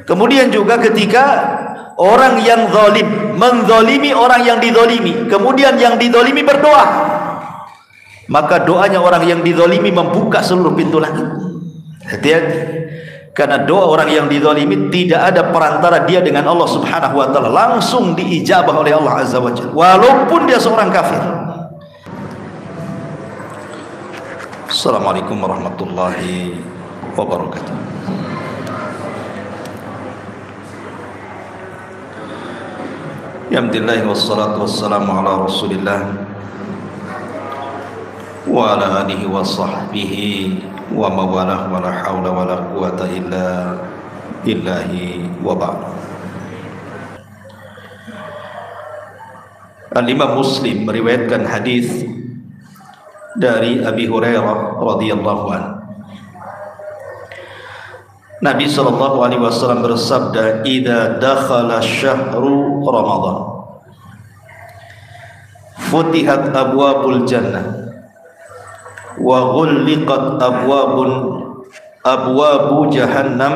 Kemudian juga ketika orang yang zalim menzalimi orang yang dizalimi, kemudian yang dizalimi berdoa, maka doanya orang yang dizalimi membuka seluruh pintu langit. Hati-hati, karena doa orang yang dizalimi tidak ada perantara dia dengan Allah Subhanahu wa taala, langsung diijabah oleh Allah Azza wa Jalla walaupun dia seorang kafir. Assalamualaikum warahmatullahi wabarakatuh. Alhamdulillah wassalatu wassalamu ala Rasulillah wa ala alihi wa sahbihi wa mawalah wa la hawla wa la quwata illa billahi wa ba'd. Al-Imam Muslim meriwayatkan hadis dari Abi Hurairah radhiyallahu anhu. Nabi sallallahu alaihi wasallam bersabda, "Idza dakhala syahru Ramadan, futihat abwabul jannah wa ghulliqat abwabu jahannam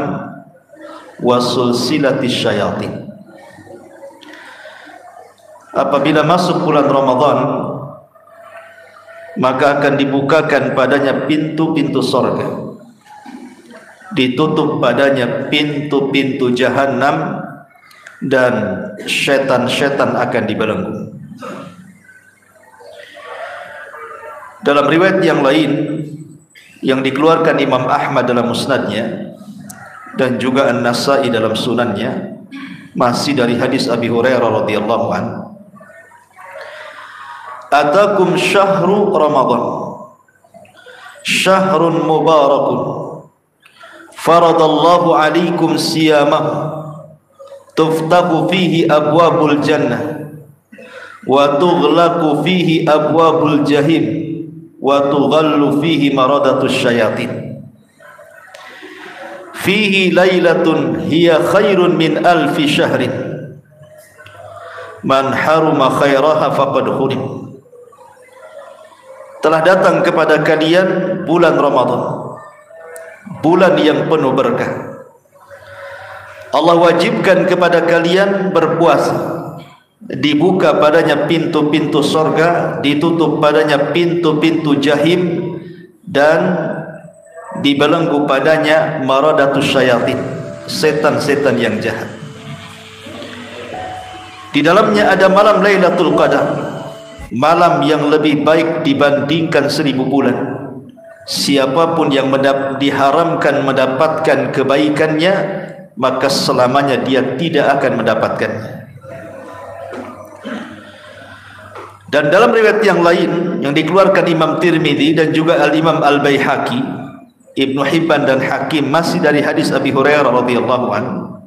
wa sulsilatis syayatin." Apabila masuk bulan Ramadan, maka akan dibukakan padanya pintu-pintu sorga, ditutup padanya pintu-pintu jahanam, dan setan-setan akan dibelenggu. Dalam riwayat yang lain yang dikeluarkan Imam Ahmad dalam musnadnya dan juga An-Nasa'i dalam sunannya, masih dari hadis Abi Hurairah radhiyallahu anhu, "Atakum syahru Ramadan, syahrun mubarakun, faradallahu alaikum siyamahu, tuftahu fihi abwabul jannah wa tughlaqu fihi abwabul jahim wa tughallu fihi maradatus syayatin. Fihi lailatun hiya khairun min alfi syahrin, man haruma khairaha faqad hurim." Telah datang kepada kalian bulan Ramadan, bulan yang penuh berkah. Allah wajibkan kepada kalian berpuasa, dibuka padanya pintu-pintu sorga, ditutup padanya pintu-pintu jahim, dan dibelenggu padanya maradatus syayatin, setan-setan yang jahat. Di dalamnya ada malam Lailatul Qadar, malam yang lebih baik dibandingkan 1000 bulan. Siapapun yang diharamkan mendapatkan kebaikannya, maka selamanya dia tidak akan mendapatkannya. Dan dalam riwayat yang lain yang dikeluarkan Imam Tirmidzi dan juga Al-Imam Al-Baihaqi, Ibnu Hibban dan Hakim, masih dari hadis Abi Hurairah radhiyallahu anhu,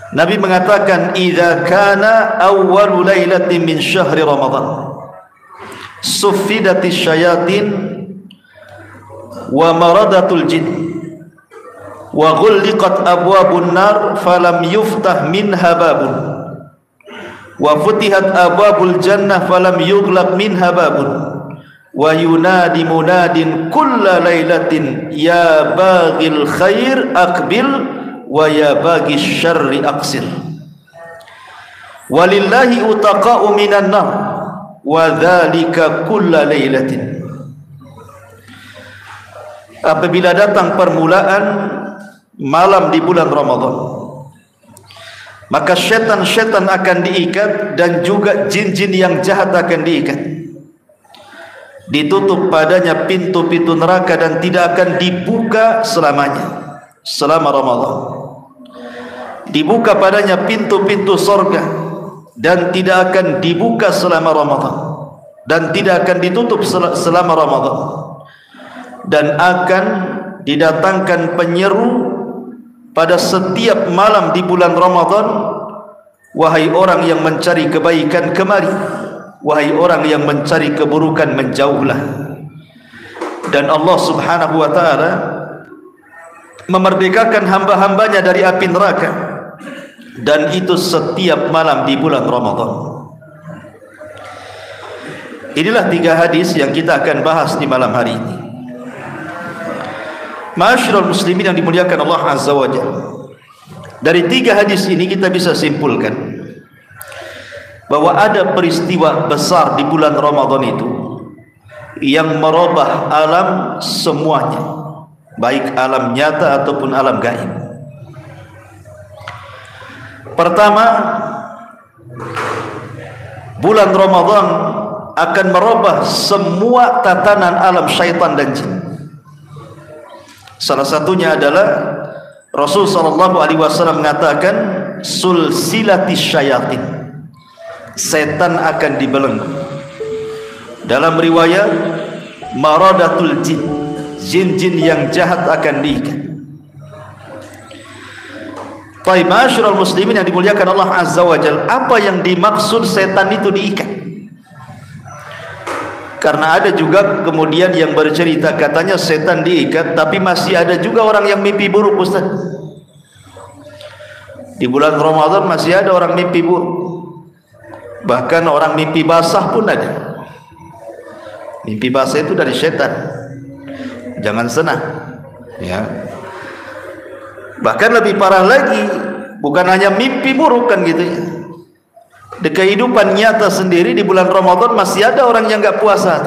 Nabi mengatakan, "Idza kana awwalu lailatin min syahri Ramadan, suffidatis syayatin wa maradatul jin wa ghulliqat abwabun nar falam yuftah minha babun wa futihat abwabul jannah falam yughlaq minha babun wa yunadi munadin kulla lailatin ya baghil khair aqbil wa ya baghis syarri aqsir walillahi utaqa'u minan nar wa dzalika kulla lailatin." Apabila datang permulaan malam di bulan Ramadan, maka syaitan-syaitan akan diikat dan juga jin-jin yang jahat akan diikat. Ditutup padanya pintu-pintu neraka dan tidak akan dibuka selamanya, selama Ramadan. Dibuka padanya pintu-pintu sorga dan tidak akan dibuka selama Ramadan, dan tidak akan ditutup selama Ramadan. Dan akan didatangkan penyeru pada setiap malam di bulan Ramadan, "Wahai orang yang mencari kebaikan, kemari. Wahai orang yang mencari keburukan, menjauhlah." Dan Allah Subhanahu wa ta'ala memerdekakan hamba-hambanya dari api neraka, dan itu setiap malam di bulan Ramadan. Inilah 3 hadis yang kita akan bahas di malam hari ini. Ma'asyiral muslimin yang dimuliakan Allah Azza wa Jalla, Dari 3 hadis ini kita bisa simpulkan bahwa ada peristiwa besar di bulan Ramadan itu yang merubah alam semuanya, baik alam nyata ataupun alam gaib. Pertama, bulan Ramadan akan merubah semua tatanan alam syaitan dan jin. Salah satunya adalah Rasul sallallahu alaihi wasallam mengatakan sulsilatis syayatin, setan akan dibelenggu. Dalam riwayat maradatul jin, jin-jin yang jahat akan diikat. Baik, ma'asyiral muslimin yang dimuliakan Allah Azza wa Jalla, apa yang dimaksud setan itu diikat? Karena ada juga kemudian yang bercerita katanya setan diikat, tapi masih ada juga orang yang mimpi buruk, Ustaz. Di bulan Ramadan masih ada orang mimpi buruk. Bahkan orang mimpi basah pun ada. Mimpi basah itu dari setan. Jangan senang, ya. Bahkan lebih parah lagi, bukan hanya mimpi buruk kan gitu ya. Di kehidupan nyata sendiri di bulan Ramadan masih ada orang yang nggak puasa.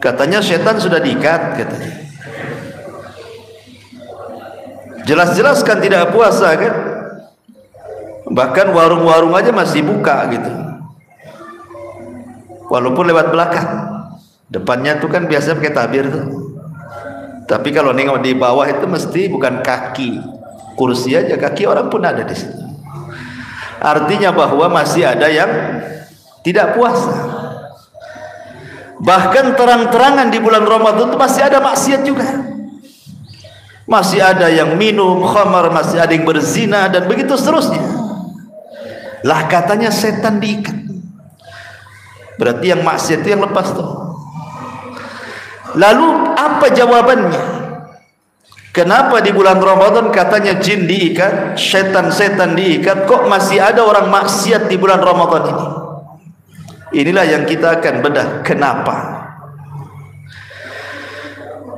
Katanya setan sudah diikat katanya. Jelas-jelas kan tidak puasa kan? Bahkan warung-warung aja masih buka gitu. Walaupun lewat belakang. Depannya tuh kan biasa pakai tabir tuh. Tapi kalau nengok di bawah itu mesti bukan kaki kursi aja, kaki orang pun ada di situ. Artinya bahwa masih ada yang tidak puasa. Bahkan terang-terangan di bulan Ramadan itu masih ada maksiat juga. Masih ada yang minum khamar, masih ada yang berzina dan begitu seterusnya. Lah katanya setan diikat. Berarti yang maksiat itu yang lepas tuh. Lalu apa jawabannya? Kenapa di bulan Ramadan katanya jin diikat, setan-setan diikat, kok masih ada orang maksiat di bulan Ramadan ini? Inilah yang kita akan bedah kenapa.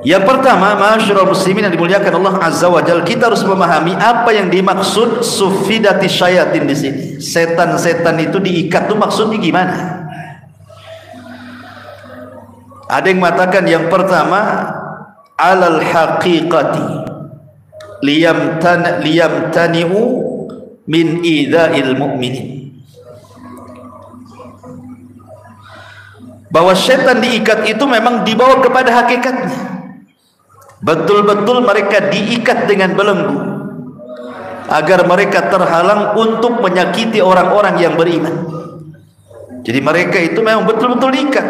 Yang pertama, ma'asyiral muslimin yang dimuliakan Allah Azza wa Jalla, kita harus memahami apa yang dimaksud sufidati syayatin di sini. Setan-setan itu diikat itu maksudnya gimana? Ada yang mengatakan yang pertama alal haqiqati liyamtani'u min idza'il mu'minin, bahwa setan diikat itu memang dibawa kepada hakikatnya. Betul-betul mereka diikat dengan belenggu agar mereka terhalang untuk menyakiti orang-orang yang beriman. Jadi mereka itu memang betul-betul diikat.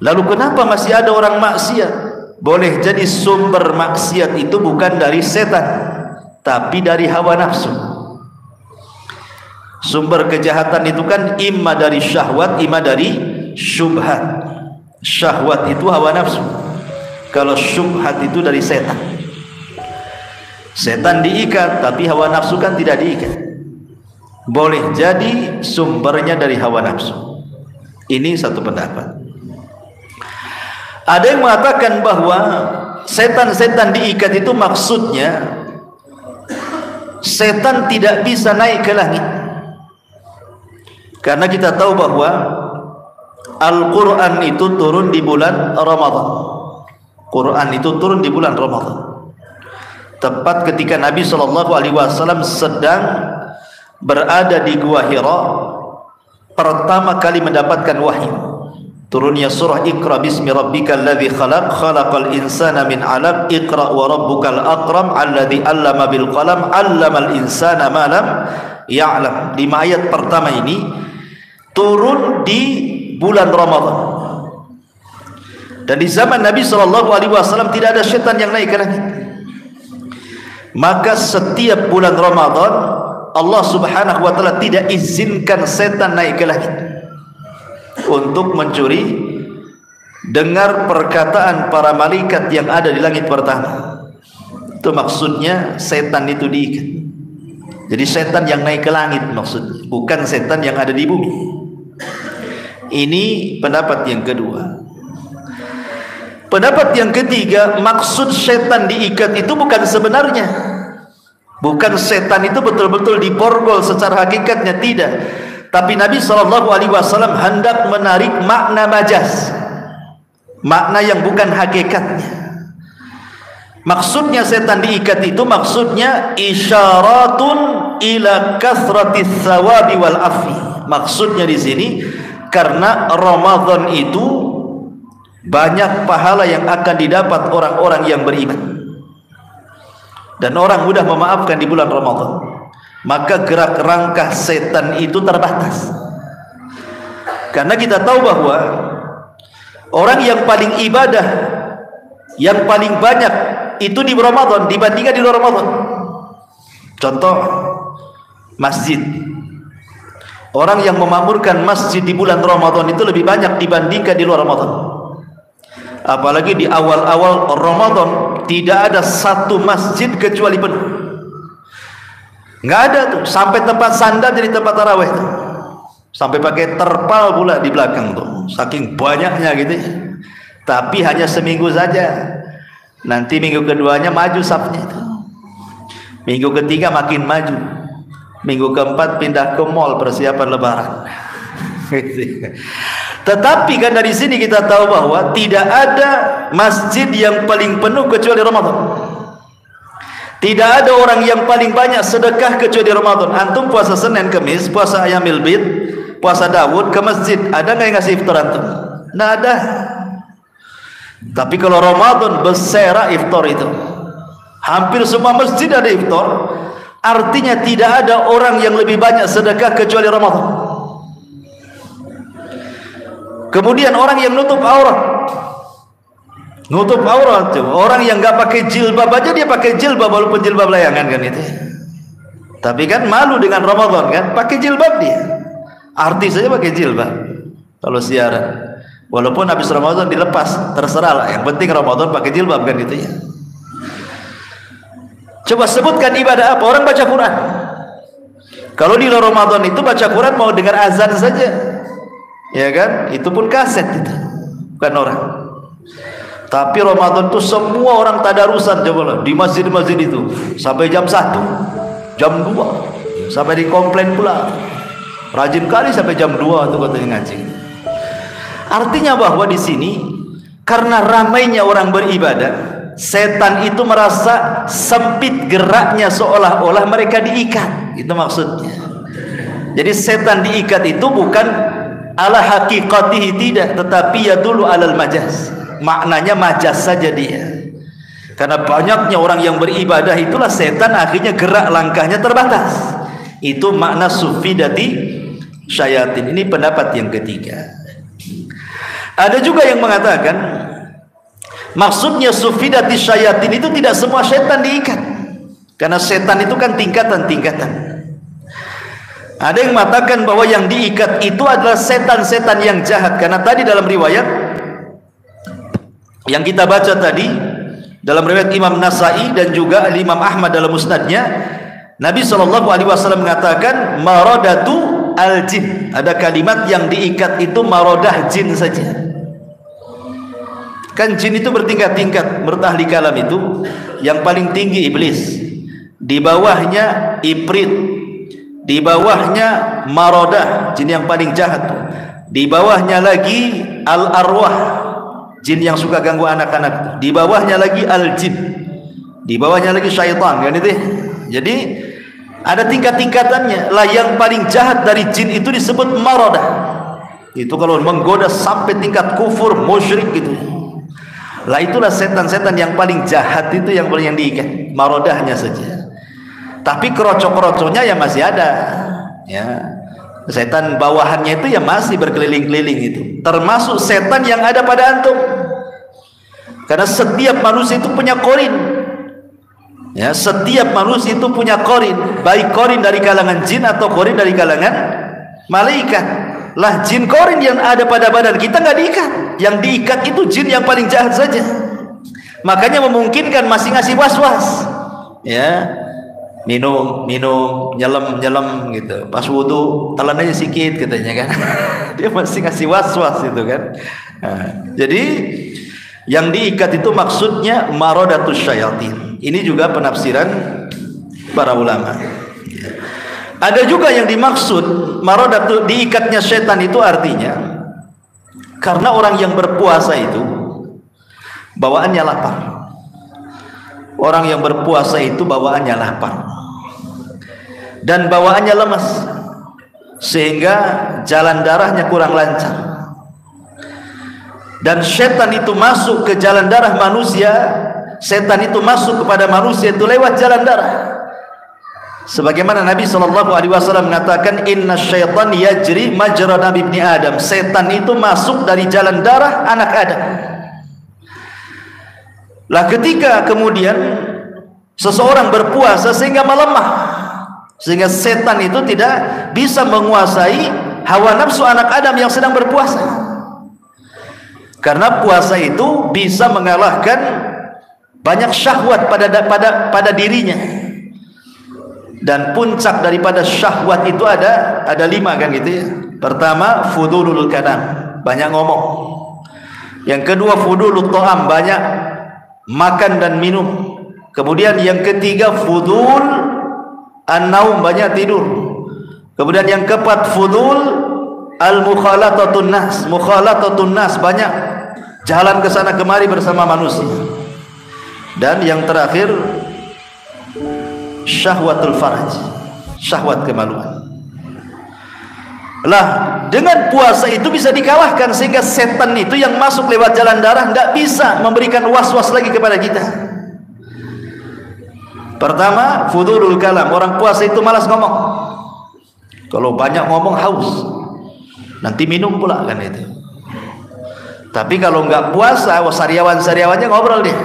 Lalu kenapa masih ada orang maksiat? Boleh jadi sumber maksiat itu bukan dari setan, tapi dari hawa nafsu. Sumber kejahatan itu kan imma dari syahwat, imma dari syubhat. Syahwat itu hawa nafsu. Kalau syubhat itu dari setan. Setan diikat, tapi hawa nafsu kan tidak diikat. Boleh jadi sumbernya dari hawa nafsu. Ini satu pendapat. Ada yang mengatakan bahwa setan-setan diikat itu maksudnya setan tidak bisa naik ke langit. Karena kita tahu bahwa Al-Quran itu turun di bulan Ramadan. Quran itu turun di bulan Ramadan. Tepat ketika Nabi SAW sedang berada di Gua Hira, pertama kali mendapatkan wahyu. Turunnya surah Iqra bismi rabbikal ladzi khalaq, khalaqal insana min 'alaq, Iqra wa rabbukal akram alladzi 'allama bil qalam, 'allamal insana ma lam ya'lam. 5 ayat pertama ini turun di bulan Ramadan. Dan di zaman Nabi SAW tidak ada syaitan yang naik ke langit. Maka setiap bulan Ramadan Allah Subhanahu wa taala tidak izinkan setan naik ke langit untuk mencuri dengar perkataan para malaikat yang ada di langit pertama. Itu maksudnya setan itu diikat. Jadi setan yang naik ke langit maksudnya, bukan setan yang ada di bumi. Ini pendapat yang kedua. Pendapat yang ketiga, maksud setan diikat itu bukan sebenarnya, bukan setan itu betul-betul diborgol secara hakikatnya, tidak. Tapi Nabi SAW hendak menarik makna majaz, makna yang bukan hakikatnya. Maksudnya setan diikat itu maksudnya isyaratun ila kathratis thawabi wal afi. Maksudnya di sini karena Ramadan itu banyak pahala yang akan didapat orang-orang yang beriman, dan orang mudah memaafkan di bulan Ramadan, maka gerak rangkah setan itu terbatas. Karena kita tahu bahwa orang yang paling ibadah, yang paling banyak itu di Ramadan dibandingkan di luar Ramadan. Contoh, masjid. Orang yang memakmurkan masjid di bulan Ramadan itu lebih banyak dibandingkan di luar Ramadan. Apalagi di awal-awal Ramadan tidak ada satu masjid kecuali penuh. Nggak ada tuh, sampai tempat sandal jadi tempat tarawih tuh. Sampai pakai terpal pula di belakang tuh, saking banyaknya gitu. Tapi hanya seminggu saja. Nanti minggu keduanya maju safnya itu. Minggu ketiga makin maju. Minggu keempat pindah ke mall persiapan lebaran. Tetapi kan dari sini kita tahu bahwa tidak ada masjid yang paling penuh kecuali Ramadan. Tidak ada orang yang paling banyak sedekah kecuali Ramadan. Antum puasa Senin Kamis, puasa Ayamil Bid, puasa Daud ke masjid, ada nggak yang ngasih iftar antum? Nggak ada. Tapi kalau Ramadan bersera iftar itu, hampir semua masjid ada iftar. Artinya tidak ada orang yang lebih banyak sedekah kecuali Ramadan. Kemudian orang yang nutup aurat, orang yang nggak pakai jilbab aja dia pakai jilbab walaupun jilbab layangan kan itu. Tapi kan malu dengan Ramadan kan, pakai jilbab dia. Artis saja pakai jilbab kalau siaran. Walaupun habis Ramadan dilepas, terserah lah. Yang penting Ramadan pakai jilbab kan gitu ya. Coba sebutkan ibadah apa? Orang baca Quran. Kalau di luar Ramadan itu baca Quran mau dengar azan saja, ya kan? Itu pun kaset itu, bukan orang. Tapi Ramadan itu semua orang tadarusan, coba lah di masjid-masjid itu sampai jam 1, jam 2, sampai di komplain pula. Rajin kali sampai jam 2 tuh katanya ngaji. Artinya bahwa di sini karena ramainya orang beribadah, setan itu merasa sempit geraknya seolah-olah mereka diikat. Itu maksudnya. Jadi setan diikat itu bukan ala hakikatihi, tidak, tetapi ya dulu alal majaz. Maknanya majaz saja dia. Karena banyaknya orang yang beribadah itulah setan akhirnya gerak langkahnya terbatas. Itu makna sufidati syayatin. Ini pendapat yang ketiga. Ada juga yang mengatakan maksudnya sufidati syayatin itu tidak semua setan diikat. Karena setan itu kan tingkatan-tingkatan. Ada yang mengatakan bahwa yang diikat itu adalah setan-setan yang jahat. Karena tadi dalam riwayat yang kita baca tadi, dalam riwayat Imam Nasai dan juga Imam Ahmad dalam musnadnya, Nabi SAW mengatakan marodatu al-jin. Ada kalimat yang diikat itu marodah jin saja. Kan jin itu bertingkat-tingkat. Menurut ahli kalam itu yang paling tinggi iblis, di bawahnya ifrit, di bawahnya marodah, jin yang paling jahat, di bawahnya lagi al-arwah, jin yang suka ganggu anak-anak, di bawahnya lagi al-jin, di bawahnya lagi syaitan kan itu. Jadi ada tingkat-tingkatannya lah. Yang paling jahat dari jin itu disebut marodah. Itu kalau menggoda sampai tingkat kufur, musyrik gitu. Lah itulah setan-setan yang paling jahat itu yang paling diikat, marodahnya saja. Tapi kerocok-kerocoknya ya masih ada. Ya. Setan bawahannya itu ya masih berkeliling-keliling itu. Termasuk setan yang ada pada antum. Karena setiap manusia itu punya korin. Ya, setiap manusia itu punya korin, baik korin dari kalangan jin atau korin dari kalangan malaikat. Lah jin korin yang ada pada badan kita nggak diikat. Yang diikat itu jin yang paling jahat saja. Makanya memungkinkan masih ngasih was-was. Ya, minum, nyelam gitu. Pas wudu telan aja sedikit katanya kan. Dia masih ngasih was-was itu kan. Nah, jadi Yang diikat itu maksudnya maradatus syayatin. Ini juga penafsiran para ulama. Ada juga yang dimaksud maradatu, diikatnya setan itu artinya karena orang yang berpuasa itu bawaannya lapar. Orang yang berpuasa itu bawaannya lapar dan bawaannya lemas, sehingga jalan darahnya kurang lancar. Dan setan itu masuk ke jalan darah manusia, setan itu masuk kepada manusia itu lewat jalan darah. Sebagaimana Nabi SAW mengatakan, inna syaitan yajri majra nabi ibni Adam. Setan itu masuk dari jalan darah anak Adam. Lah ketika kemudian seseorang berpuasa sehingga melemah, sehingga setan itu tidak bisa menguasai hawa nafsu anak Adam yang sedang berpuasa. Karena puasa itu bisa mengalahkan banyak syahwat pada dirinya. Dan puncak daripada syahwat itu ada 5 kan gitu ya. Pertama, fudulul kalam, banyak ngomong. Yang kedua, fudulul ta'am, banyak makan dan minum. Kemudian yang ketiga, fudul an-naum, banyak tidur. Kemudian yang keempat, fudul al-mukhalatatun nas, mukhalatatun nas, banyak jalan ke sana kemari bersama manusia. Dan yang terakhir, syahwatul faraj, syahwat kemaluan. Lah, dengan puasa itu bisa dikalahkan, sehingga setan itu yang masuk lewat jalan darah tidak bisa memberikan was-was lagi kepada kita. Pertama, fudulul kalam, orang puasa itu malas ngomong. Kalau banyak ngomong haus, nanti minum pula kan itu. Tapi kalau nggak puasa, sariawan-sariawannya ngobrol dia.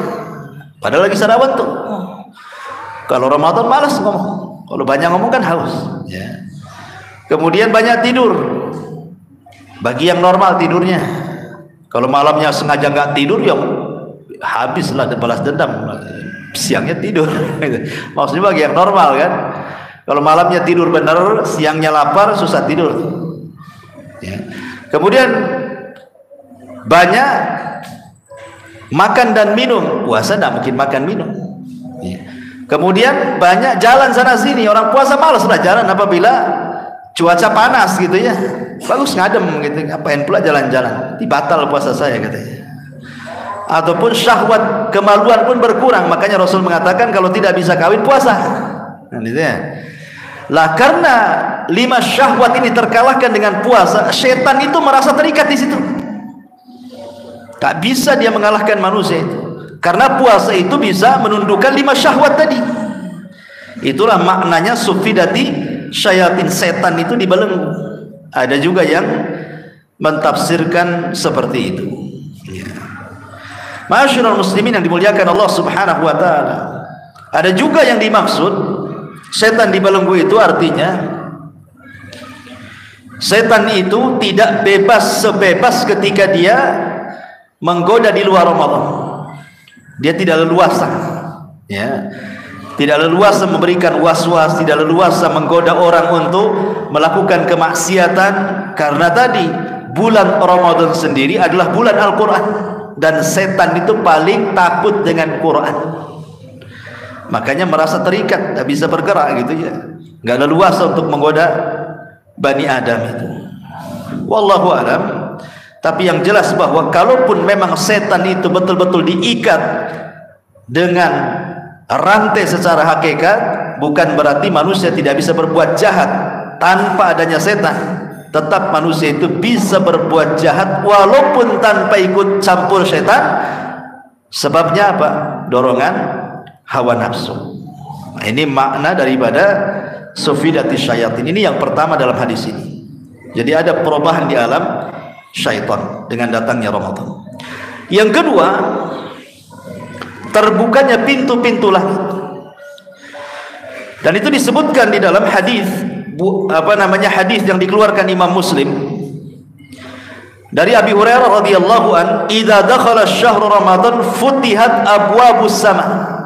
Padahal lagi sarawan tuh. Kalau Ramadan malas ngomong. Kalau banyak ngomong kan haus. Ya. Kemudian banyak tidur. Bagi yang normal tidurnya. Kalau malamnya sengaja nggak tidur, ya habislah balas dendam. Siangnya tidur. Maksudnya bagi yang normal kan. Kalau malamnya tidur benar, siangnya lapar, susah tidur. Ya. Kemudian banyak makan dan minum. Puasa tidak mungkin makan minum. Ya. Kemudian banyak jalan sana sini. Orang puasa malas lah jalan apabila cuaca panas gitu ya. Bagus ngadem gitu. Ngapain pula jalan-jalan? Batal puasa saya katanya. Ataupun syahwat kemaluan pun berkurang. Makanya Rasul mengatakan kalau tidak bisa kawin puasa. Nah, gitu ya. Lah karena 5 syahwat ini terkalahkan dengan puasa, setan itu merasa terikat di situ. Tak bisa dia mengalahkan manusia itu. Karena puasa itu bisa menundukkan 5 syahwat tadi. Itulah maknanya sufidati syayatin, setan itu dibelenggu. Ada juga yang mentafsirkan seperti itu. Ya. Ma'asyiral muslimin yang dimuliakan Allah Subhanahu wa taala. Ada juga yang dimaksud setan dibelenggu itu artinya setan itu tidak bebas sebebas ketika dia menggoda di luar Ramadan. Dia tidak leluasa, ya, tidak leluasa memberikan was-was, tidak leluasa menggoda orang untuk melakukan kemaksiatan, karena tadi bulan Ramadan sendiri adalah bulan Al-Quran, dan setan itu paling takut dengan Quran. Makanya merasa terikat, tidak bisa bergerak gitu ya, nggak leluasa untuk menggoda Bani Adam itu. Wallahu a'lam. Tapi yang jelas bahwa kalaupun memang setan itu betul-betul diikat dengan rantai secara hakikat, bukan berarti manusia tidak bisa berbuat jahat tanpa adanya setan. Tetap manusia itu bisa berbuat jahat walaupun tanpa ikut campur setan. Sebabnya apa? Dorongan hawa nafsu. Nah, ini makna daripada sufidati syayatin. Ini yang pertama dalam hadis ini. Jadi ada perubahan di alam syaitan dengan datangnya Ramadan. Yang kedua, terbukanya pintu-pintu langit. Dan itu disebutkan di dalam hadis hadis yang dikeluarkan Imam Muslim dari Abi Hurairah radhiyallahu an, "Idza dakhala syahrul Ramadan futihat abwabus sama."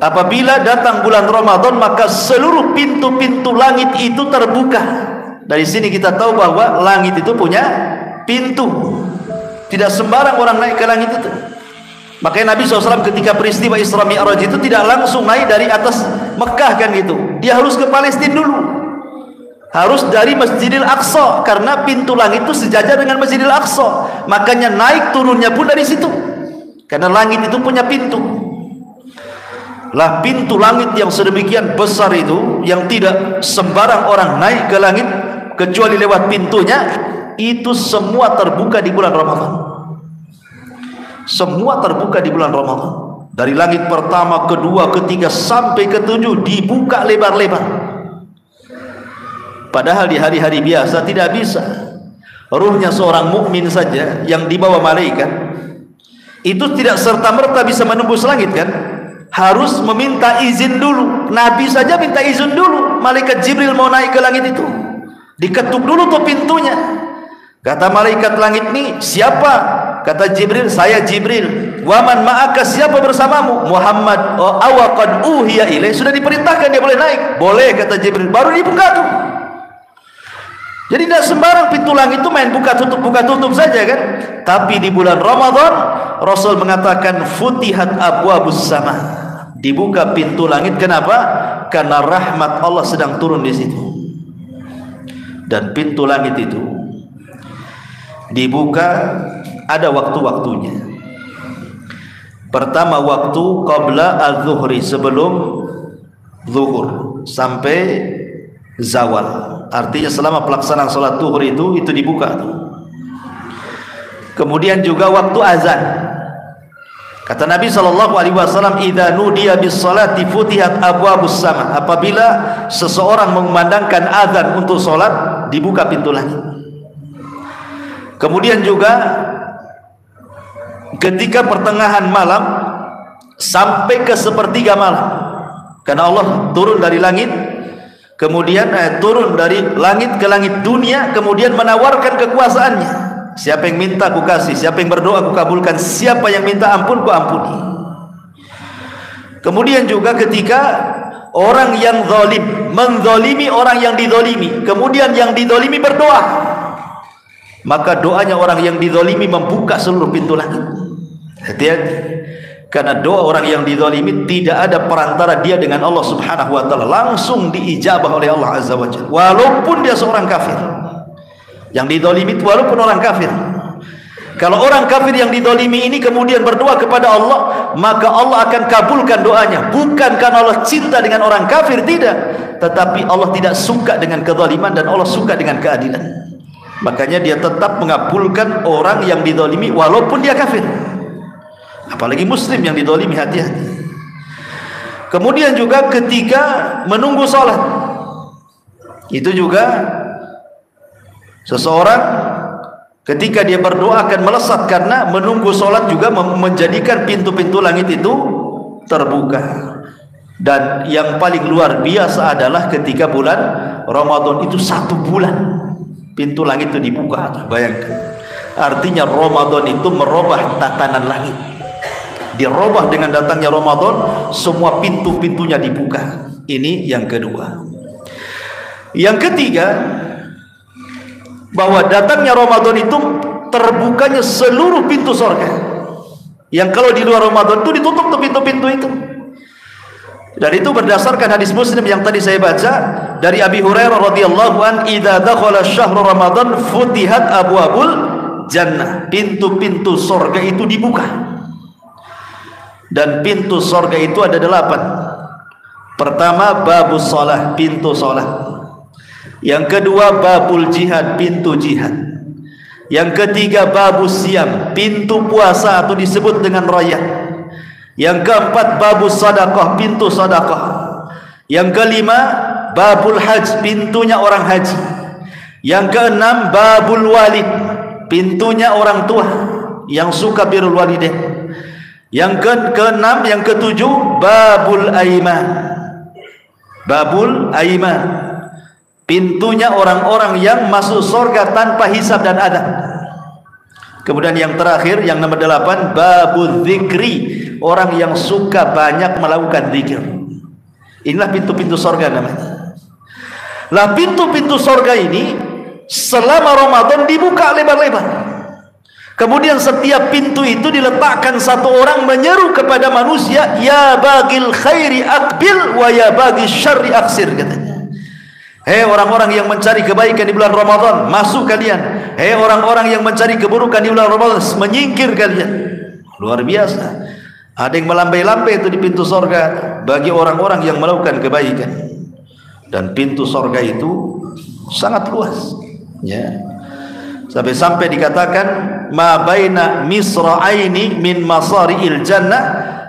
Apabila datang bulan Ramadan, maka seluruh pintu-pintu langit itu terbuka. Dari sini kita tahu bahwa langit itu punya pintu. Tidak sembarang orang naik ke langit itu. Makanya Nabi SAW ketika peristiwa Isra Mi'raj itu tidak langsung naik dari atas Mekah kan gitu. Dia harus ke Palestina dulu. Harus dari Masjidil Aqsa, karena pintu langit itu sejajar dengan Masjidil Aqsa. Makanya naik turunnya pun dari situ. Karena langit itu punya pintu. Lah pintu langit yang sedemikian besar itu, yang tidak sembarang orang naik ke langit kecuali lewat pintunya, itu semua terbuka di bulan Ramadan. Semua terbuka di bulan Ramadan. Dari langit pertama, kedua, ketiga sampai ketujuh dibuka lebar-lebar. Padahal di hari-hari biasa tidak bisa. Ruhnya seorang mukmin saja yang dibawa malaikat itu tidak serta-merta bisa menembus langit kan? Harus meminta izin dulu. Nabi saja minta izin dulu. Malaikat Jibril mau naik ke langit itu, diketuk dulu tuh pintunya. Kata malaikat langit nih, siapa? Kata Jibril, saya Jibril. Waman ma'aka, siapa bersamamu? Muhammad. Oh, awaqad uhiya ilaih, sudah diperintahkan dia boleh naik. Boleh, kata Jibril. Baru dibuka tuh. Jadi tidak sembarang pintu langit itu main buka tutup saja kan. Tapi di bulan Ramadan Rasul mengatakan futihat abwabus sama, dibuka pintu langit. Kenapa? Karena rahmat Allah sedang turun di situ. Dan pintu langit itu dibuka ada waktu-waktunya. Pertama waktu qabla az-zuhri, sebelum zuhur sampai zawal. Artinya selama pelaksanaan salat zuhur itu dibuka. Kemudian juga waktu azan. Kata Nabi SAW, idza nudiya bis salati futihat abwabus sama. Apabila seseorang mengumandangkan azan untuk salat, dibuka pintu langit. Kemudian juga ketika pertengahan malam sampai ke sepertiga malam, karena Allah turun dari langit, kemudian turun dari langit ke langit dunia, kemudian menawarkan kekuasaannya. Siapa yang minta aku kasih, siapa yang berdoa aku kabulkan, siapa yang minta ampun aku ampuni. Kemudian juga ketika orang yang zalim menzalimi orang yang dizalimi, kemudian yang dizalimi berdoa, maka doanya orang yang dizalimi membuka seluruh pintu langit. Hati-hati, karena doa orang yang dizalimi tidak ada perantara dia dengan Allah Subhanahu wa taala, langsung diijabah oleh Allah Azza wa Jalla, walaupun dia seorang kafir. Yang dizalimi itu walaupun orang kafir. Kalau orang kafir yang dizalimi ini kemudian berdoa kepada Allah, maka Allah akan kabulkan doanya. Bukan karena Allah cinta dengan orang kafir, tidak, tetapi Allah tidak suka dengan kezaliman dan Allah suka dengan keadilan. Makanya dia tetap mengabulkan orang yang dizalimi walaupun dia kafir. Apalagi muslim yang dizalimi, hati-hati. Kemudian juga ketika menunggu sholat, itu juga seseorang ketika dia berdoa akan melesat, karena menunggu sholat juga menjadikan pintu-pintu langit itu terbuka. Dan yang paling luar biasa adalah ketika bulan Ramadan itu 1 bulan pintu langit itu dibuka. Bayangkan, artinya Ramadan itu merubah tatanan langit. Dirubah dengan datangnya Ramadan, semua pintu-pintunya dibuka. Ini yang kedua. Yang ketiga, bahwa datangnya Ramadan itu terbukanya seluruh pintu surga. Yang kalau di luar Ramadan itu ditutup tuh pintu-pintu itu. Dan itu berdasarkan hadis Muslim yang tadi saya baca dari Abi Hurairah radhiyallahu an, idza dakhala syahrul Ramadan futihat abwabul jannah. Pintu-pintu surga itu dibuka. Dan pintu surga itu ada 8. Pertama babus shalah, pintu salat. Yang kedua babul jihad, pintu jihad. Yang ketiga babus siam, pintu puasa atau disebut dengan raya. Yang keempat babus sadaqah, pintu sadaqah. Yang kelima babul haj, pintunya orang haji. Yang keenam babul walid, pintunya orang tua yang suka birrul walidain. Yang keenam, yang ketujuh babul aiman, babul aiman, pintunya orang-orang yang masuk surga tanpa hisab dan adab. Kemudian yang terakhir, yang nomor 8, babul zikri, orang yang suka banyak melakukan zikir. Inilah pintu-pintu surga namanya. Lah pintu-pintu surga ini selama Ramadan dibuka lebar-lebar. Kemudian setiap pintu itu diletakkan satu orang menyeru kepada manusia, ya bagil khairi aqbil wa ya bagil syarri aqsir, katanya. Hei orang-orang yang mencari kebaikan di bulan Ramadan, masuk kalian. Hei orang-orang yang mencari keburukan di bulan Ramadan, menyingkir kalian. Luar biasa. Ada yang melambai-lambai itu di pintu sorga bagi orang-orang yang melakukan kebaikan. Dan pintu sorga itu sangat luas, ya. Sampai-sampai dikatakan ma baina misra'aini min masari'il jannah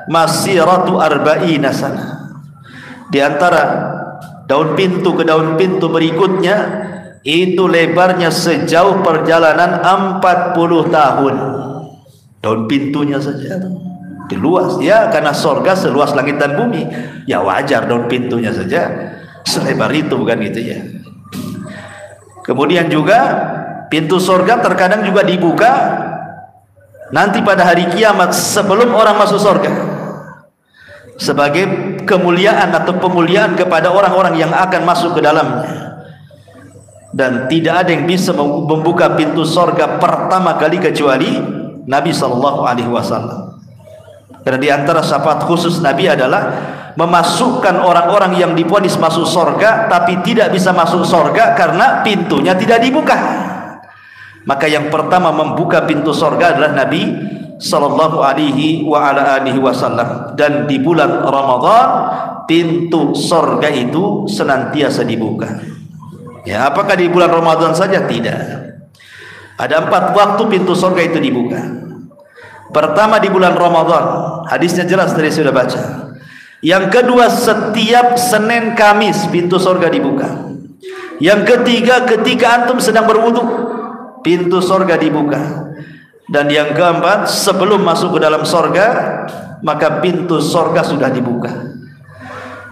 masiratu arba'ina sana. Di antara daun pintu ke daun pintu berikutnya itu lebarnya sejauh perjalanan 40 tahun. Daun pintunya saja di luas, ya, karena sorga seluas langit dan bumi, ya wajar daun pintunya saja selebar itu, bukan gitu ya. Kemudian juga pintu sorga terkadang juga dibuka nanti pada hari kiamat sebelum orang masuk sorga, sebagai kemuliaan atau pemuliaan kepada orang-orang yang akan masuk ke dalamnya. Dan tidak ada yang bisa membuka pintu sorga pertama kali kecuali Nabi SAW. Karena di antara syafaat khusus Nabi adalah memasukkan orang-orang yang divonis masuk sorga tapi tidak bisa masuk sorga karena pintunya tidak dibuka. Maka yang pertama membuka pintu sorga adalah Nabi sallallahu alaihi wasallam. Dan di bulan Ramadan pintu sorga itu senantiasa dibuka. Ya, apakah di bulan Ramadan saja? Tidak. Ada 4 waktu pintu sorga itu dibuka. Pertama di bulan Ramadan, hadisnya jelas tadi sudah baca. Yang kedua setiap Senin Kamis pintu sorga dibuka. Yang ketiga ketika antum sedang berwudu, pintu sorga dibuka. Dan yang keempat sebelum masuk ke dalam sorga, maka pintu sorga sudah dibuka.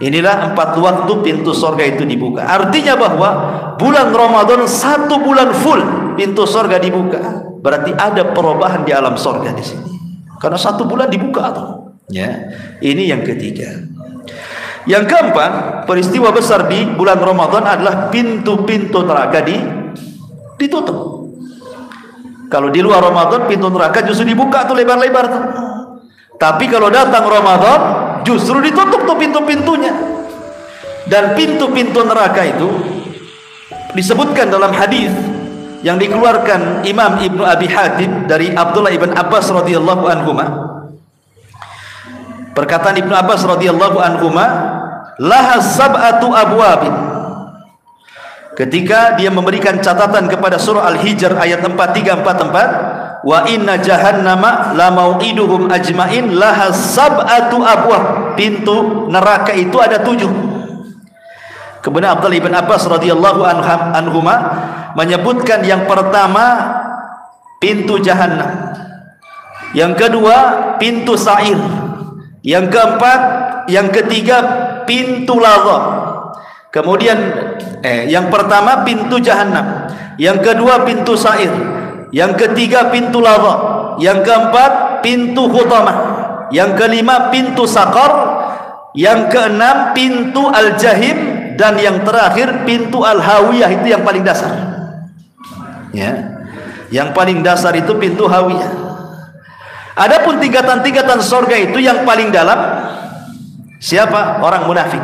Inilah 4 waktu pintu sorga itu dibuka. Artinya bahwa bulan Ramadan 1 bulan full pintu sorga dibuka. Berarti ada perubahan di alam sorga di sini. Karena 1 bulan dibuka tuh. Ya, ini yang ketiga. Yang keempat, peristiwa besar di bulan Ramadan adalah pintu-pintu neraka ditutup. Kalau di luar Ramadan pintu neraka justru dibuka tuh lebar-lebar tuh. Tapi kalau datang Ramadan justru ditutup tuh pintu-pintunya. Dan pintu-pintu neraka itu disebutkan dalam hadis yang dikeluarkan Imam Ibnu Abi Hatim dari Abdullah ibn Abbas radhiyallahu anhuma. Perkataan Ibnu Abbas radhiyallahu anhuma, laha sab'atu abwabin. Ketika dia memberikan catatan kepada surah Al-Hijr ayat 4344, wa inna jahannama la mau'iduhum ajmain laha sab'atu abwab. Pintu neraka itu ada 7. Kemudian Abdullah ibn Abbas radhiyallahu anhuma menyebutkan yang pertama pintu jahannam, yang kedua pintu sa'ir, yang keempat, yang ketiga pintu ladha. Kemudian yang pertama pintu jahannam, yang kedua pintu sa'ir, yang ketiga pintu ladha, yang keempat pintu khutamah, yang kelima pintu saqar, yang keenam pintu al-jahim, dan yang terakhir pintu al-hawiyah. Itu yang paling dasar, ya. Yang paling dasar itu pintu hawiyah. Adapun tingkatan-tingkatan sorga itu yang paling dalam siapa? Orang munafik.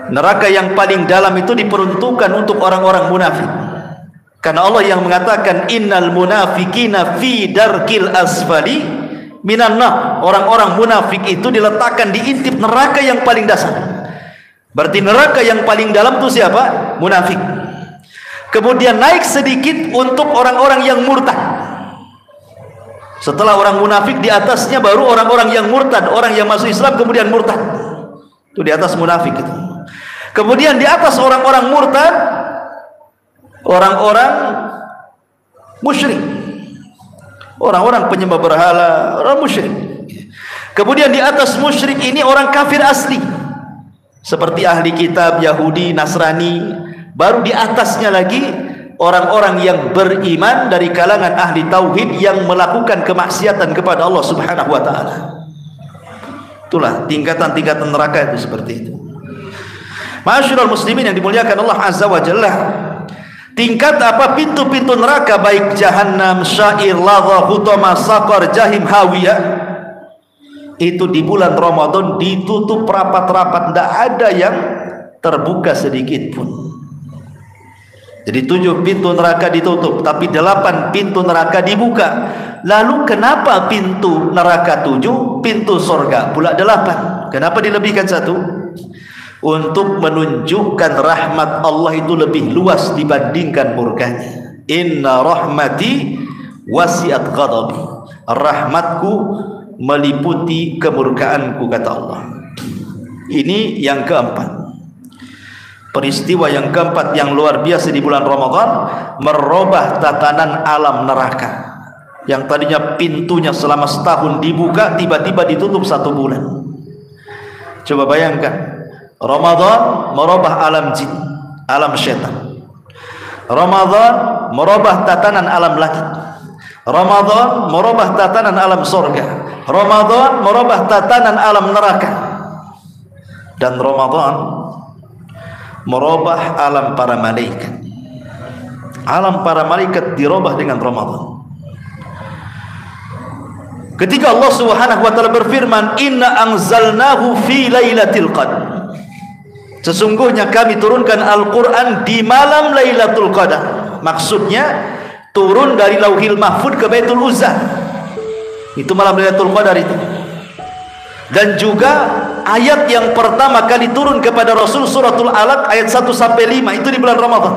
Neraka yang paling dalam itu diperuntukkan untuk orang-orang munafik. Karena Allah yang mengatakan innal munafiqina fi darkil asfali minan nar. Orang-orang munafik itu diletakkan di intip neraka yang paling dasar. Berarti neraka yang paling dalam itu siapa? Munafik. Kemudian naik sedikit untuk orang-orang yang murtad. Setelah orang munafik, di atasnya baru orang-orang yang murtad, orang yang masuk Islam kemudian murtad. Itu di atas munafik itu. Kemudian di atas orang-orang murtad, orang-orang musyrik, orang-orang penyembah berhala, orang musyrik. Kemudian di atas musyrik ini orang kafir asli, seperti ahli kitab, Yahudi, Nasrani. Baru di atasnya lagi orang-orang yang beriman dari kalangan ahli tauhid yang melakukan kemaksiatan kepada Allah Subhanahu wa taala. Itulah tingkatan-tingkatan neraka itu seperti itu. Ma'asyiral muslimin yang dimuliakan Allah Azza wa Jalla. Tingkat apa? Pintu-pintu neraka, baik Jahannam, Syair, Ladha, Hutama, Saqar, Jahim, Hawiyah, itu di bulan Ramadan ditutup rapat-rapat, tidak ada yang terbuka sedikit pun. Jadi 7 pintu neraka ditutup, tapi 8 pintu neraka dibuka. Lalu kenapa pintu neraka 7, pintu surga pula 8? Kenapa dilebihkan 1? Untuk menunjukkan rahmat Allah itu lebih luas dibandingkan murkanya. Inna rahmati wasi'at ghadabi. Rahmatku meliputi kemurkaanku, kata Allah. Ini yang keempat. Peristiwa yang keempat yang luar biasa di bulan Ramadan, merubah tatanan alam neraka. Yang tadinya pintunya selama setahun dibuka, tiba-tiba ditutup 1 bulan. Coba bayangkan, Ramadan merubah alam jin, alam syaitan. Ramadan merubah tatanan alam langit. Ramadan merubah tatanan alam surga. Ramadan merubah tatanan alam neraka. Dan Ramadan merubah alam para malaikat. Alam para malaikat dirubah dengan Ramadan. Ketika Allah Subhanahu wa taala berfirman, "Inna anzalnahu fi lailatul qadar." Sesungguhnya kami turunkan Al-Quran di malam Lailatul Qadar. Maksudnya turun dari Lauhil Mahfud ke Baitul Uzzah. Itu malam Lailatul Qadar itu. Dan juga ayat yang pertama kali turun kepada Rasul, suratul Alaq ayat 1-5, itu di bulan Ramadan.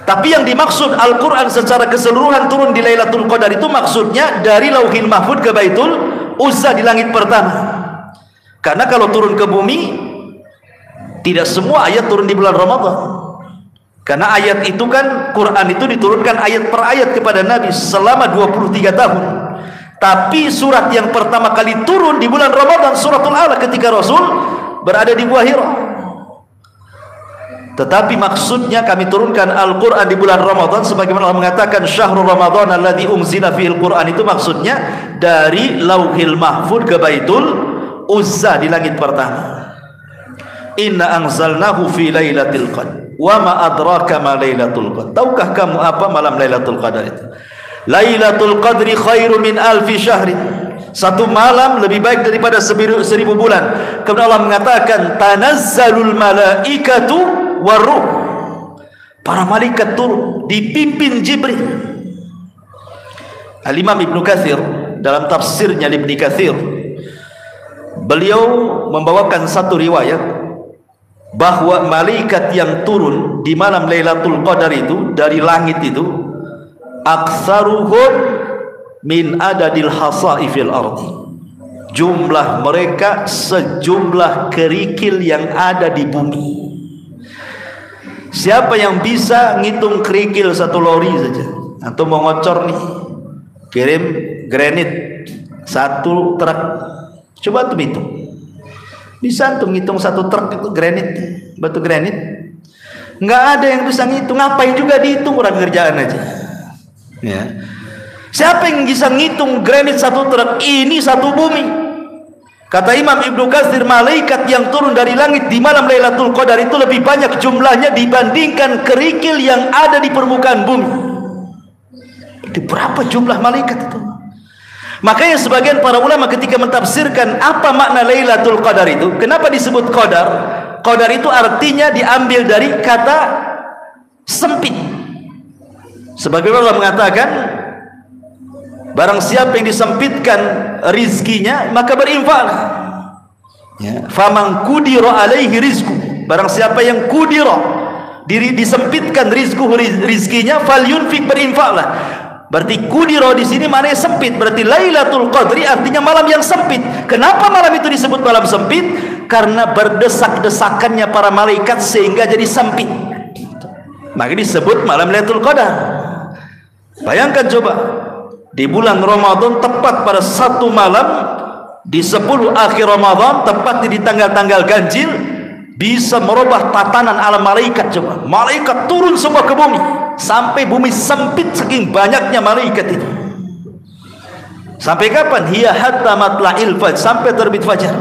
Tapi yang dimaksud Al-Quran secara keseluruhan turun di Lailatul Qadar itu maksudnya dari Lauhil Mahfud ke Baitul Uzzah di langit pertama. Karena kalau turun ke bumi, tidak semua ayat turun di bulan Ramadan. Karena ayat itu kan, Quran itu diturunkan ayat per ayat kepada Nabi selama 23 tahun. Tapi surat yang pertama kali turun di bulan Ramadan, suratul Alaq, ketika Rasul berada di Gua Hira. Tetapi maksudnya kami turunkan Al-Quran di bulan Ramadan, sebagaimana Allah mengatakan syahrul Ramadan alladzi unzila fihil Quran, itu maksudnya dari Lauhil Mahfud ke Baitul Uzzah di langit pertama. Inna anzalnahu fi lailatul qadar wa ma adraka ma lailatul qadar. Tahukah kamu apa malam Lailatul Qadar itu? Lailatul Qadri khairu min alfi syahrin. 1 malam lebih baik daripada 1000 bulan. Kemudian Allah mengatakan tanazzalul malaikatu waruh. Para malaikat turun dipimpin Jibril. Al-Imam Ibnu Katsir dalam tafsirnya Ibnu Katsir, beliau membawakan satu riwayat bahwa malaikat yang turun di malam Lailatul Qadar itu dari langit itu aktsaruhum min adadil hasai fil ardi. Jumlah mereka sejumlah kerikil yang ada di bumi. Siapa yang bisa ngitung kerikil 1 lori saja? Atau mau ngocor nih, kirim granit 1 truk, coba tuh hitung. Bisa tuh ngitung 1 truk itu granit, batu granit? Nggak ada yang bisa ngitung. Ngapain juga dihitung, orang kerjaan aja. Ya. Siapa yang bisa ngitung granit 1 truk? Ini 1 bumi. Kata Imam Ibnu Katsir, malaikat yang turun dari langit di malam Lailatul Qadar itu lebih banyak jumlahnya dibandingkan kerikil yang ada di permukaan bumi. Itu berapa jumlah malaikat itu? Makanya sebagian para ulama ketika mentafsirkan apa makna Lailatul Qadar itu, kenapa disebut Qadar? Qadar itu artinya diambil dari kata sempit. Sebagaimana Allah mengatakan, barang siapa yang disempitkan rizkinya maka berinfak. Ya, faman qudira alaihi rizqu. Barang siapa yang qudira, disempitkan rizkinya, falyunfik, berinfaklah. Berarti qudira di sini maknanya sempit. Berarti Lailatul Qadri artinya malam yang sempit. Kenapa malam itu disebut malam sempit? Karena berdesak-desakannya para malaikat sehingga jadi sempit. Maka disebut malam Lailatul Qadar. Bayangkan coba, di bulan Ramadan tepat pada 1 malam di 10 akhir Ramadan, tepat di tanggal-tanggal ganjil, bisa merubah tatanan alam malaikat. Coba, malaikat turun semua ke bumi sampai bumi sempit saking banyaknya malaikat itu. Sampai kapan? Hiya hatta matla'il fajr, sampai terbit fajar,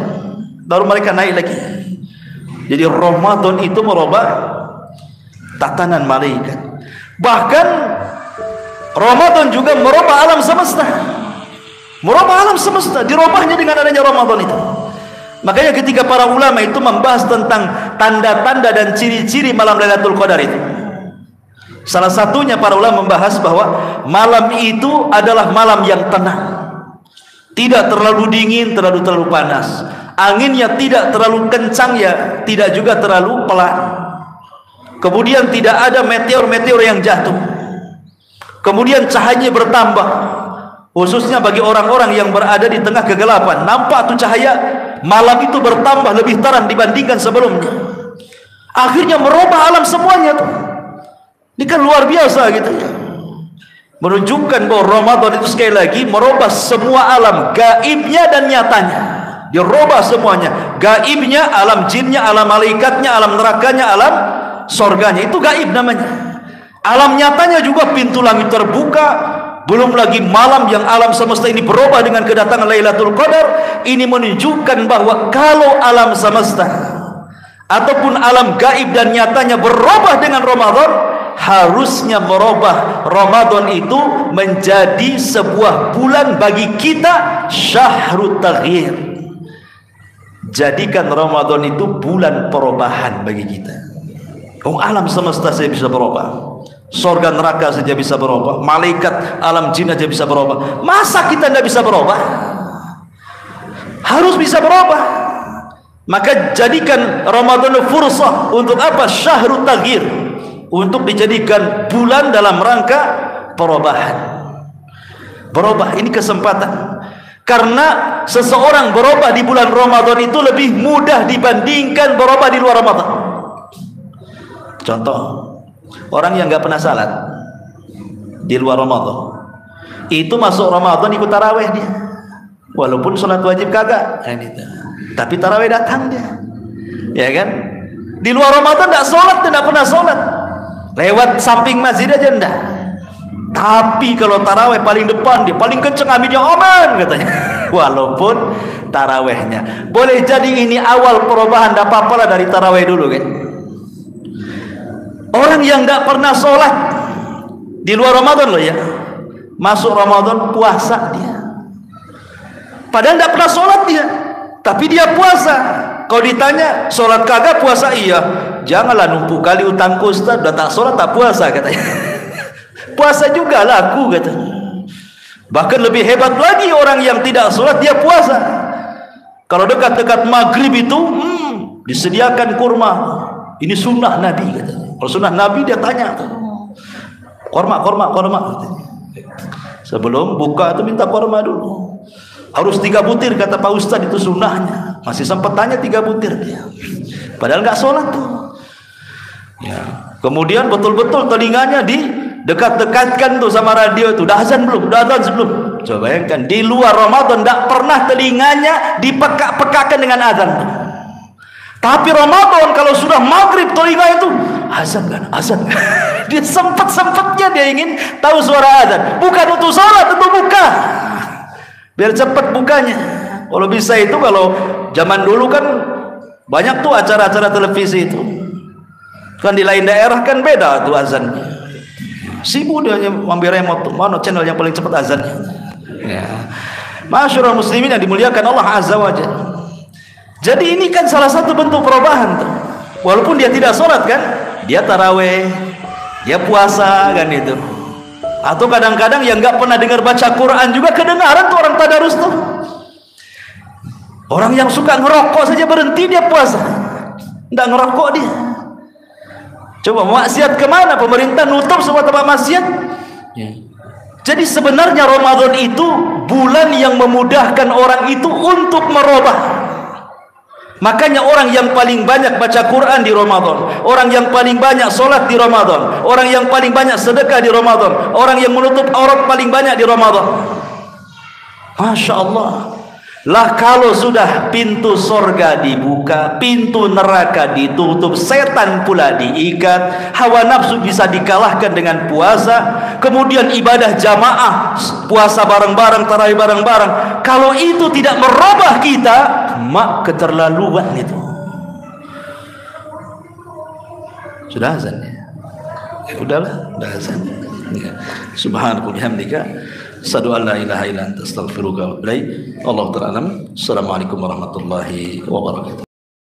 baru mereka naik lagi. Jadi Ramadan itu merubah tatanan malaikat. Bahkan Ramadan juga merubah alam semesta. Merubah alam semesta, dirubahnya dengan adanya Ramadan itu. Makanya ketika para ulama itu membahas tentang tanda-tanda dan ciri-ciri malam Lailatul Qadar itu, salah satunya para ulama membahas bahwa malam itu adalah malam yang tenang. Tidak terlalu dingin, terlalu panas. Anginnya tidak terlalu kencang, ya tidak juga terlalu pelan. Kemudian tidak ada meteor-meteor yang jatuh. Kemudian cahayanya bertambah, khususnya bagi orang-orang yang berada di tengah kegelapan. Nampak tuh cahaya malam itu bertambah lebih terang dibandingkan sebelumnya. Akhirnya merubah alam semuanya tuh. Ini kan luar biasa gitu ya. Menunjukkan bahwa Ramadan itu sekali lagi merubah semua alam, gaibnya dan nyatanya. Dirubah semuanya. Gaibnya, alam jinnya, alam malaikatnya, alam nerakanya, alam sorganya. Itu gaib namanya. Alam nyatanya juga pintu langit terbuka. Belum lagi malam yang alam semesta ini berubah dengan kedatangan Lailatul Qadar. Ini menunjukkan bahwa kalau alam semesta ataupun alam gaib dan nyatanya berubah dengan Ramadan, harusnya merubah Ramadan itu menjadi sebuah bulan bagi kita, syahrut taghyir. Jadikan Ramadan itu bulan perubahan bagi kita. Alam semesta saya bisa berubah, surga neraka saja bisa berubah, malaikat alam jin saja bisa berubah. Masa kita tidak bisa berubah? Harus bisa berubah. Maka jadikan Ramadan fursah untuk apa? Syahrut taghyir, untuk dijadikan bulan dalam rangka perubahan. Berubah ini kesempatan. Karena seseorang berubah di bulan Ramadan itu lebih mudah dibandingkan berubah di luar Ramadan. Contoh, orang yang nggak pernah salat di luar Ramadan, itu masuk Ramadan ikut taraweh dia, walaupun sholat wajib kagak, tapi taraweh datang dia, ya kan? Di luar Ramadan tidak sholat, tidak pernah sholat, lewat samping masjid aja enggak. Tapi kalau taraweh paling depan dia, paling kenceng aminnya aman katanya. Walaupun tarawehnya, boleh jadi ini awal perubahan, tidak apa-apa lah dari taraweh dulu kan. Orang yang tidak pernah sholat di luar Ramadan loh ya, masuk Ramadan puasa dia. Padahal tidak pernah sholat dia, tapi dia puasa. Kalau ditanya sholat kagak puasa, iya. Janganlah numpuk kali utangku Ustaz, udah tak sholat tak puasa katanya. Puasa juga laku katanya. Bahkan lebih hebat lagi orang yang tidak sholat dia puasa. Kalau dekat-dekat maghrib itu disediakan kurma. Ini sunnah Nabi katanya. Kalau sunnah Nabi dia tanya, korma. Sebelum buka itu minta korma dulu. Harus 3 butir kata Pak Ustadz, itu sunnahnya. Masih sempat tanya 3 butir dia. Padahal nggak sholat tuh. Ya. Kemudian betul-betul telinganya dekat-dekatkan tuh sama radio itu. Udah azan belum? Udah azan sebelum? Coba bayangkan di luar Ramadan tidak pernah telinganya dipekak-pekakan dengan azan. Tapi Ramadan kalau sudah maghrib telinga itu azan kan, azan. Dia sempat-sempatnya dia ingin tahu suara azan. Bukan untuk sholat, untuk buka. Biar cepat bukanya. Kalau bisa itu, kalau zaman dulu kan banyak tuh acara-acara televisi itu. Kan di lain daerah kan beda tuh azannya. Sibuk dia ambil remote tuh, mana channel yang paling cepat azannya. Ya. Masyaallah muslimin yang dimuliakan Allah Azza wa Jalla. Jadi ini kan salah satu bentuk perubahan tuh. Walaupun dia tidak sholat kan, dia taraweh, dia puasa kan itu. Atau kadang-kadang yang nggak pernah dengar baca Quran juga kedengaran tuh orang tadarus tuh. Orang yang suka ngerokok saja berhenti dia puasa, nggak ngerokok dia. Coba maksiat kemana? Pemerintah nutup semua tempat maksiat. Jadi sebenarnya Ramadan itu bulan yang memudahkan orang itu untuk merubah. Makanya orang yang paling banyak baca Quran di Ramadan, orang yang paling banyak sholat di Ramadan, orang yang paling banyak sedekah di Ramadan, orang yang menutup aurat paling banyak di Ramadan. Masya Allah. Lah kalau sudah pintu sorga dibuka, pintu neraka ditutup, setan pula diikat, hawa nafsu bisa dikalahkan dengan puasa, kemudian ibadah jamaah, puasa bareng-bareng, tarawih bareng-bareng. Kalau itu tidak merubah kita, mak keterlaluan itu. Sudah azan ya? Ya udahlah, udah azan. Ya. Subhanallahi bihamdika, asyhadu an la ilaha illa anta, astaghfiruka wa atubu ilaik. Allahu ta'ala. Assalamualaikum warahmatullahi wabarakatuh.